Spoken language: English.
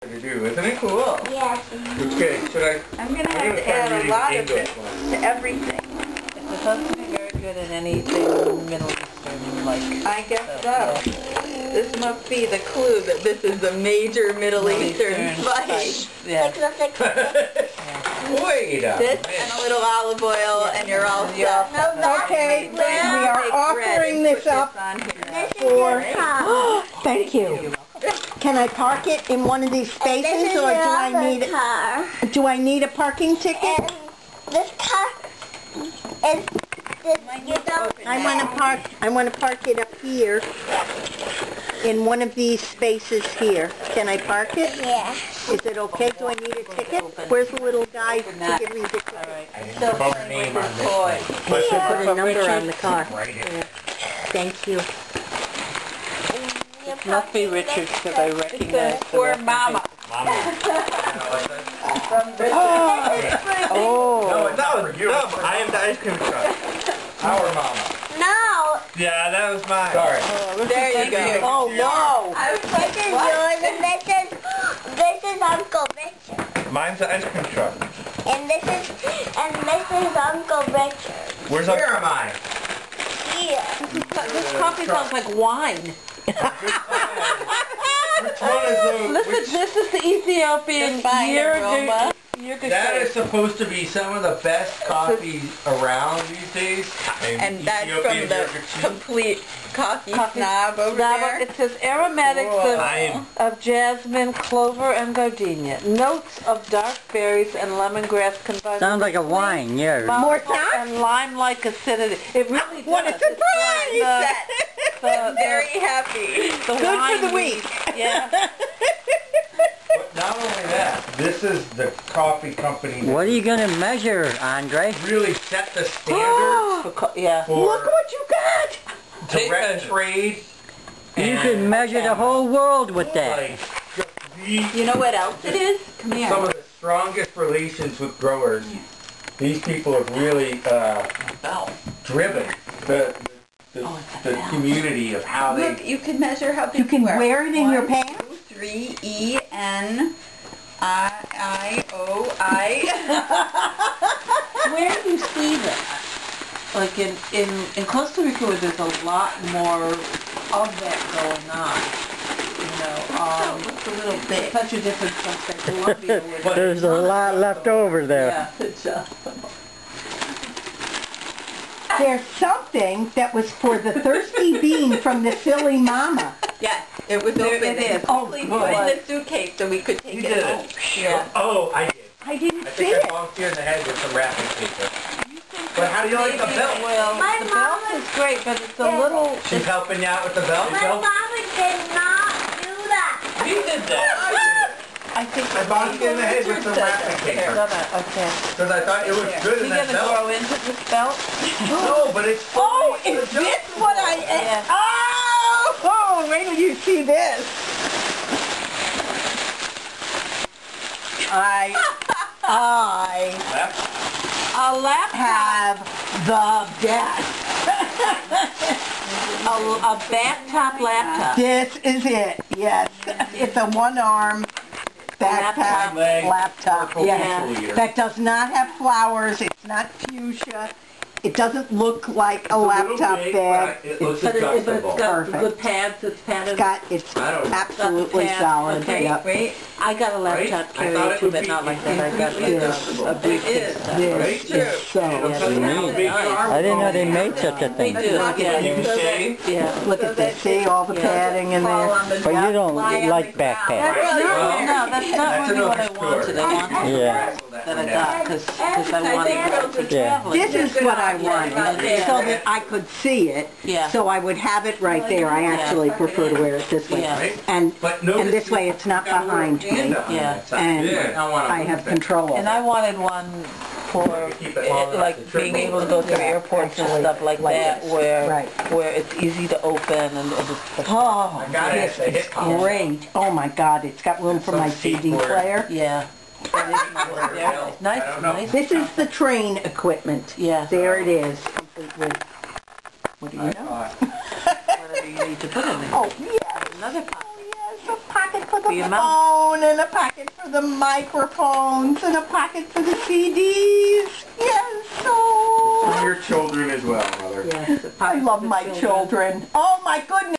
happy to do, isn't it? Cool. Yes. Okay, should I? I'm going to have to add a lot of it to everything. It's supposed to be very good at anything Middle Eastern, like. I guess so. Yeah. This must be the clue that this is a major Middle Eastern spice. Yeah. Wait a This and a little olive oil, and you're all set. Okay, we are offering this up for... Thank you. Can I park it in one of these spaces, or do I need a parking ticket? And this car is I want to park it up here in one of these spaces here. Can I park it? Yeah. Is it okay? Do I need a ticket? Where's the little guy to give me the ticket? Still playing with his toy. I should put a number on the car. Thank you. It must be Richard's because I recognize the poor Mama. Oh. No, I am the ice cream truck. Our mama. No. Yeah, that was mine. Sorry. There you go. Oh no. I was thinking yours, and this is Uncle Richard. Mine's the ice cream truck. And this is Uncle Richard. Where am I? Here. This coffee smells like wine. Which one is the... Listen, this is the Ethiopian Yerga. That is supposed to be some of the best coffee around these days. And that's from Ethiopian the Yerga complete coffee snob over there. It says aromatics of jasmine, clover, and gardenia. Notes of dark berries and lemongrass combined. Sounds like a wine, yeah. More time? And lime-like acidity. It really What a does. surprise! I'm very happy. Good for the week. Yeah. But not only that, this is the coffee company that What are you going to measure, Andre? really set the standard Yeah. for Look what you got! direct trade. You could measure the whole world with that. Like, You know what else it is? Come here. some of the strongest relations with growers. These people have really driven the community of how Look, they... you can measure how big You can are. wear it in your 1, pants? 2, 3, E-N-I-O-I. Where do you see that? Like in Costa Rica, where there's a lot more of that going on. You know, it's a little bit. Such a difference from say, Colombia. Where There's a lot left over there. yeah, it's There's something that was for the thirsty bean from the silly mama. yes, it was open. It is. Oh, Please good. put it in the suitcase so we could take You it did home. it. Yeah. Oh, I did. I didn't I see think I it. bonked you in the head with some wrapping paper. But how do you like the belt? Well, My the belt mama is great, but it's a little... She's helping you out with the belt? My mama did not do that. We did that. I think I bonked you in the head with some wrapping paper. Okay. Because I thought it was good in You that gonna belt. grow into this belt? No, but it's... Oh, is this what I... Yeah. Oh, wait till you see this. I A laptop. have the best. A bathtop laptop. This is it, yes. It's a one-arm backpack laptop, yes. That does not have flowers, it's not fuchsia, it doesn't look like a laptop bag. It looks But it's adjustable. got Perfect. good pads, it's padded. It's I don't know. absolutely solid. Okay, Yep. great. I got a laptop I thought carrier it too, would but be not like that. I got completely like adjustable. a briefcase. This is so I didn't know they made such a We thing. do, You yeah. can shave. Yeah. Look at this, see all the padding in there? But you don't like backpacks. No, that's not really what I wanted. I wanted Yeah. that I got because I wanted to Yeah. travel. This is what I wanted, so that I could see it, Yeah. so I would have it right there. I actually prefer to wear it this way. Yeah. And But notice this way it's not behind me, Yeah. and I have control And of I it. wanted one for like being able to go through airports and stuff like that, where it's easy to open and Oh, got it. this is great. Oh my God, it's got room for my CD player. yeah. Nice, nice. This is the train equipment. Yeah. There it is, complete with, what do you know? Whatever you need to put in there. Oh, yes. Another pocket. Oh, yes, a pocket for the for the phone, and a pocket for the microphones, and a pocket for the CDs. Yes, so... For your children as well, Mother. Yes, I love my children. Oh my goodness.